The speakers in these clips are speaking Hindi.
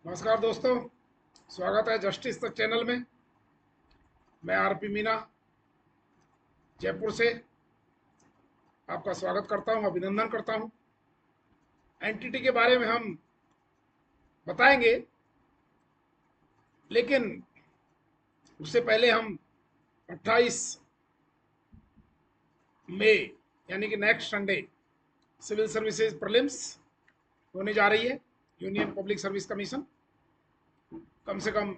नमस्कार दोस्तों, स्वागत है जस्टिस तक चैनल में। मैं आरपी मीना जयपुर से आपका स्वागत करता हूं, अभिनंदन करता हूं। एनटीटी के बारे में हम बताएंगे, लेकिन उससे पहले हम 28 मई यानी कि next Sunday civil services prelims होने जा रही है। यूनियन पब्लिक सर्विस कमीशन, कम से कम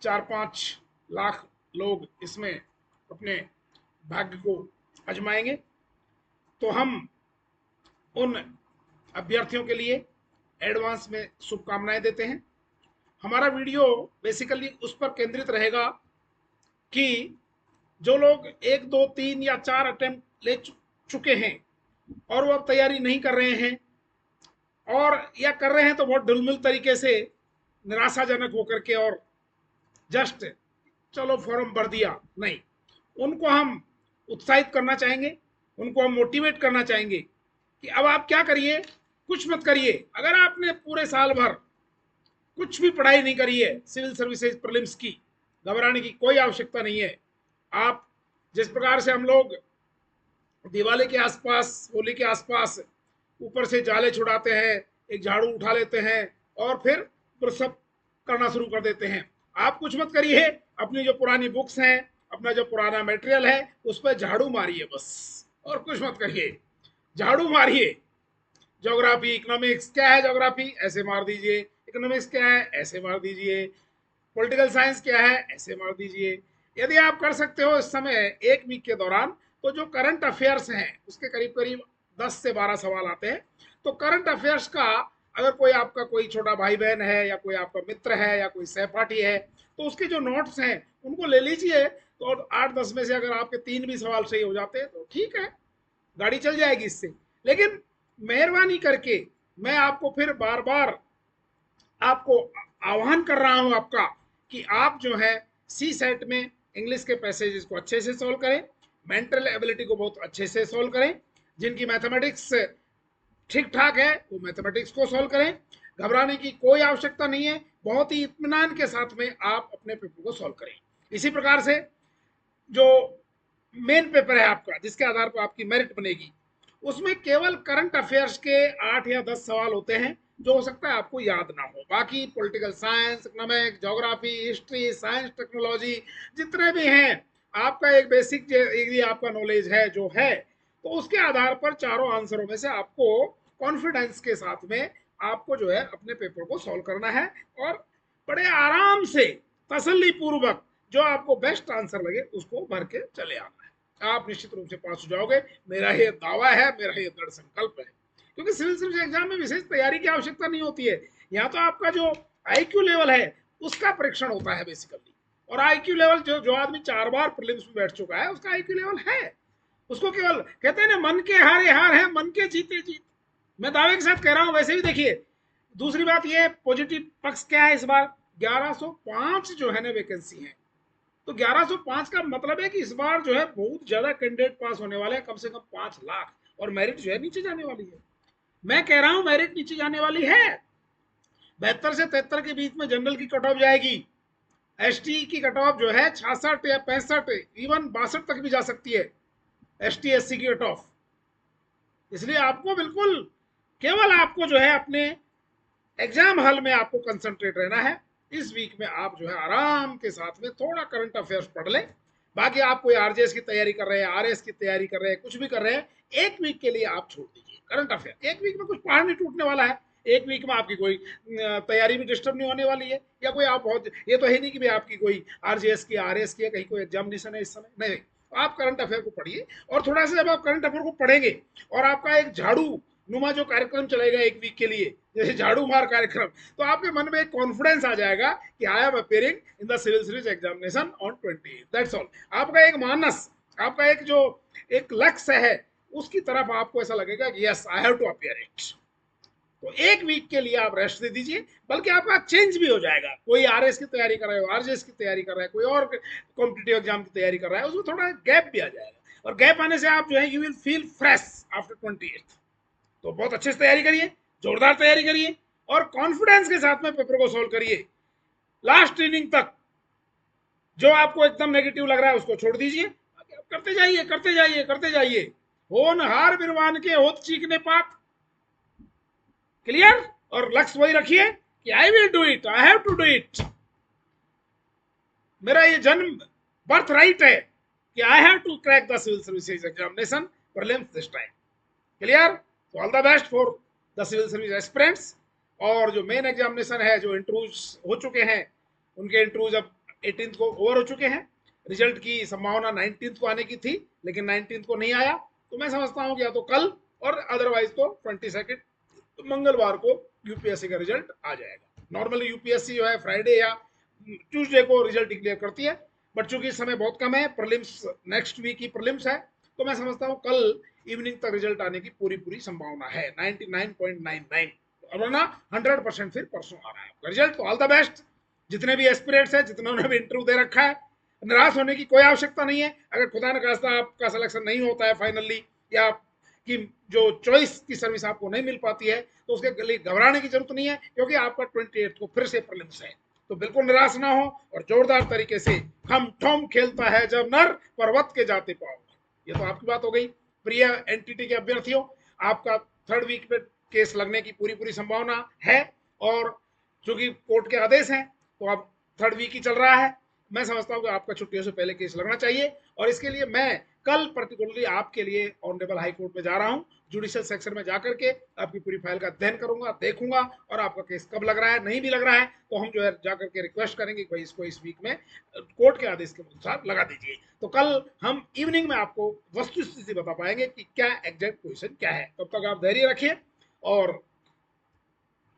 4-5 लाख लोग इसमें अपने भाग्य को आजमाएंगे। तो हम उन अभ्यर्थियों के लिए एडवांस में शुभकामनाएं देते हैं। हमारा वीडियो बेसिकली उस पर केंद्रित रहेगा कि जो लोग 1, 2, 3 या 4 अटेम्प्ट ले चुके हैं और वो अब तैयारी नहीं कर रहे हैं, और या कर रहे हैं तो बहुत ढुलमुल तरीके से, निराशाजनक होकर के, और जस्ट चलो फॉर्म भर दिया, नहीं, उनको हम उत्साहित करना चाहेंगे, उनको हम मोटिवेट करना चाहेंगे कि अब आप क्या करिए, कुछ मत करिए। अगर आपने पूरे साल भर कुछ भी पढ़ाई नहीं करी है सिविल सर्विसेज प्रीलिम्स की, घबराने की कोई आवश्यकता नहीं है। आप जिस प्रकार से हम लोग दिवाली के आसपास, होली के आसपास ऊपर से जाले छुड़ाते हैं, एक झाड़ू उठा लेते हैं और फिर प्रसव करना शुरू कर देते हैं, आप कुछ मत करिए। अपनी जो पुरानी बुक्स हैं, अपना जो पुराना मटेरियल है, उस पर झाड़ू मारिए बस, और कुछ मत करिए। झाड़ू मारिए। ज्योग्राफी, इकोनॉमिक्स क्या है, ज्योग्राफी ऐसे मार दीजिए, इकोनॉमिक्स क्या है ऐसे मार दीजिए, पॉलिटिकल साइंस क्या है ऐसे मार दीजिए। यदि आप कर सकते हो इस समय एक वीक के दौरान, तो जो करंट अफेयर्स हैं उसके करीब करीब 10 से 12 सवाल आते हैं। तो करंट अफेयर्स का, अगर कोई आपका कोई छोटा भाई बहन है, या कोई आपका मित्र है, या कोई सहपाठी है, तो उसके जो नोट्स हैं उनको ले लीजिए। तो 8-10 में से अगर आपके 3 भी सवाल सही हो जाते हैं तो ठीक है, गाड़ी चल जाएगी इससे। लेकिन मेहरबानी करके मैं आपको फिर बार बार आपको आह्वान कर रहा हूं आपका, कि आप जो है सी सेट में इंग्लिश के पैसेजेस को अच्छे से सोल्व करें, मेंटल एबिलिटी को बहुत अच्छे से सोल्व करें। जिनकी मैथमेटिक्स ठीक ठाक है वो मैथमेटिक्स को सोल्व करें। घबराने की कोई आवश्यकता नहीं है, बहुत ही इत्मीनान के साथ में आप अपने पेपर को सोल्व करें। इसी प्रकार से जो मेन पेपर है आपका, जिसके आधार पर आपकी मेरिट बनेगी, उसमें केवल करंट अफेयर्स के 8 या 10 सवाल होते हैं, जो हो सकता है आपको याद ना हो। बाकी political science, economic, geography, history, science, technology, जितने भी हैं, आपका एक बेसिक यदि आपका नॉलेज है जो है, तो उसके आधार पर चारों आंसरों में से आपको कॉन्फिडेंस के साथ में आपको जो है अपने पेपर को सॉल्व करना है, और बड़े आराम से, तसल्ली पूर्वक, जो आपको बेस्ट आंसर लगे उसको भर के चले आना है। आप निश्चित रूप से पास हो जाओगे, मेरा ये दावा है, मेरा ये दृढ़ संकल्प है। क्योंकि सिविल सर्विस एग्जाम में विशेष तैयारी की आवश्यकता नहीं होती है। यहाँ तो आपका जो आईक्यू लेवल है उसका परीक्षण होता है बेसिकली। और आईक्यू लेवल, जो जो आदमी 4 बार प्रीलिम्स में बैठ चुका है, उसका आईक्यू लेवल है। उसको केवल कहते हैं ना, मन के हारे हार है, मन के जीते जीत। मैं दावे के साथ कह रहा हूं। वैसे भी देखिए, दूसरी बात, ये पॉजिटिव पक्ष क्या है, इस बार 1105 जो है ना वैकेंसी है। तो 1105 का मतलब है कि इस बार जो है बहुत ज्यादा कैंडिडेट पास होने वाले हैं, कम से कम 5 लाख, और मेरिट जो है नीचे जाने वाली है। मैं कह रहा हूं मेरिट नीचे जाने वाली है। 72 से 73 के बीच में जनरल की कट ऑफ जाएगी। एसटी की कट ऑफ जो है 66 या 65, इवन 62 तक भी जा सकती है, एसटी एससी की कट ऑफ। इसलिए आपको बिल्कुल, केवल आपको जो है अपने एग्जाम हॉल में आपको कंसंट्रेट रहना है। इस वीक में आप जो है आराम के साथ में थोड़ा करंट अफेयर्स पढ़ लें। बाकी आप कोई आरजेएस की तैयारी कर रहे हैं, आरएस की तैयारी कर रहे हैं, कुछ भी कर रहे हैं, एक वीक के लिए आप छोड़ दीजिए करंट अफेयर। एक वीक में कुछ पहाड़ नहीं टूटने वाला है। एक वीक में आपकी कोई तैयारी भी डिस्टर्ब नहीं होने वाली है, या कोई आप बहुत, ये तो है नहीं कि भाई आपकी कोई आरजेएस की, आरएस की, कहीं कोई एग्जामिनेशन है इस समय, नहीं। आप करंट अफेयर को पढ़िए, और थोड़ा सा जब आप करंट अफेयर को पढ़ेंगे, और आपका एक झाड़ू नुमा जो कार्यक्रम चलेगा एक वीक के लिए, जैसे झाड़ू मार कार्यक्रम, तो आपके मन में एक कॉन्फिडेंस आ जाएगा कि I am appearing in the civil service examination on 20। That's all. आपका एक मानस, आपका एक जो एक लक्ष्य है, उसकी तरफ आपको ऐसा लगेगा कि yes I have to appear it. तो एक वीक के लिए आप रेस्ट दे दीजिए। बल्कि आपका चेंज भी हो जाएगा। कोई आरएस की तैयारी कर रहा है, आरजेएस की तैयारी कर रहा है, कोई और कॉम्पिटेटिव एग्जाम की तैयारी कर रहा है, उसमें थोड़ा गैप भी आ जाएगा, और गैप आने से आप जो है you will feel fresh after 28। तो बहुत अच्छे से तैयारी करिए, जोरदार तैयारी करिए, और कॉन्फिडेंस के साथ में पेपर को सोल्व करिए। लास्ट इनिंग तक जो आपको एकदम नेगेटिव लग रहा है उसको छोड़ दीजिए, करते जाइए करते जाइए करते जाइए। होनहार बिरवान के होत चीखने पात। क्लियर? और लक्ष्य वही रखिए कि I will do it, I have to do it. मेरा ये जन्म बर्थ राइट है कि I have to crack the civil services examination prelims this time. Clear? तो all the best for the civil service aspirants. और जो मेन एग्जामिनेशन है, जो इंटरव्यूज हो चुके हैं, उनके इंटरव्यूज अब 18 को ओवर हो चुके हैं। रिजल्ट की संभावना 19 को आने की थी, लेकिन 19 को नहीं आया। तो मैं समझता हूँ कि या तो कल और अदरवाइज तो 22 मंगलवार को यूपीएससी का रिजल्ट आ जाएगा। नॉर्मली यूपीएससी जो है फ्राइडे या ट्यूसडे को रिजल्ट डिक्लेयर करती है, बट चूंकि इस समय बहुत कम है, प्रीलिम्स नेक्स्ट वीक की प्रीलिम्स है, तो मैं समझता हूँ कल इवनिंग तक रिजल्ट आने की पूरी पूरी संभावना है 99.99, और ना 100% फिर परसों आ रहा है आपका रिजल्ट। तो ऑल द बेस्ट जितने भी एस्पिरेंट्स हैं, जितने ने भी इंटरव्यू दे रखा है। निराश होने की कोई आवश्यकता नहीं है। अगर खुदा न खास्ता आपका सिलेक्शन नहीं होता है फाइनली, या कि जो चॉइस की सर्विस आपको नहीं मिल पाती है, तो उसके लिए घबराने की जरूरत नहीं है, क्योंकि आपका 28 को फिर से प्रीलिम्स है। तो बिल्कुल निराश ना हो, और जोरदार तरीके से हम ठोम खेलता है जब नर पर्वत के जाते पाओ। ये तो आपकी बात हो गई। प्रिय एनटीटी के अभ्यर्थियों, आपका थर्ड वीक में केस लगने की पूरी पूरी संभावना है, और चूंकि कोर्ट के आदेश हैं तो अब थर्ड वीक ही चल रहा है। मैं समझता हूं कि आपका छुट्टियों से पहले केस लगना चाहिए, और इसके लिए मैं कल पर्टिकुलरली आपके लिए ऑनरेबल हाई कोर्ट में जा रहा हूं। जुडिशियल सेक्शन में जाकर के आपकी पूरी फाइल का अध्ययन करूंगा, देखूंगा, और आपका केस कब लग रहा है, नहीं भी लग रहा है तो हम जो है जाकर के रिक्वेस्ट करेंगे कि भाई इसको इस वीक में कोर्ट के आदेश के अनुसार लगा दीजिए। तो कल हम इवनिंग में आपको वस्तु स्थिति बता पाएंगे कि क्या एग्जैक्ट पोजिशन क्या है। तब तक आप धैर्य रखिए, और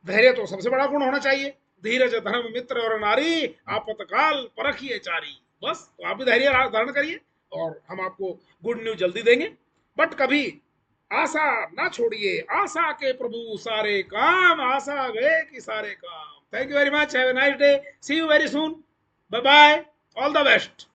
धैर्य तो सबसे बड़ा गुण होना चाहिए। धीरज धर्म मित्र और नारी, आपतकाल परखिए चारी। बस, तो आप भी धैर्य धारण करिए, और हम आपको गुड न्यूज जल्दी देंगे। बट कभी आशा ना छोड़िए, आशा के प्रभु सारे काम, आशा गए कि सारे काम। Thank you very much, have a nice day, see you very soon, bye bye, all the best.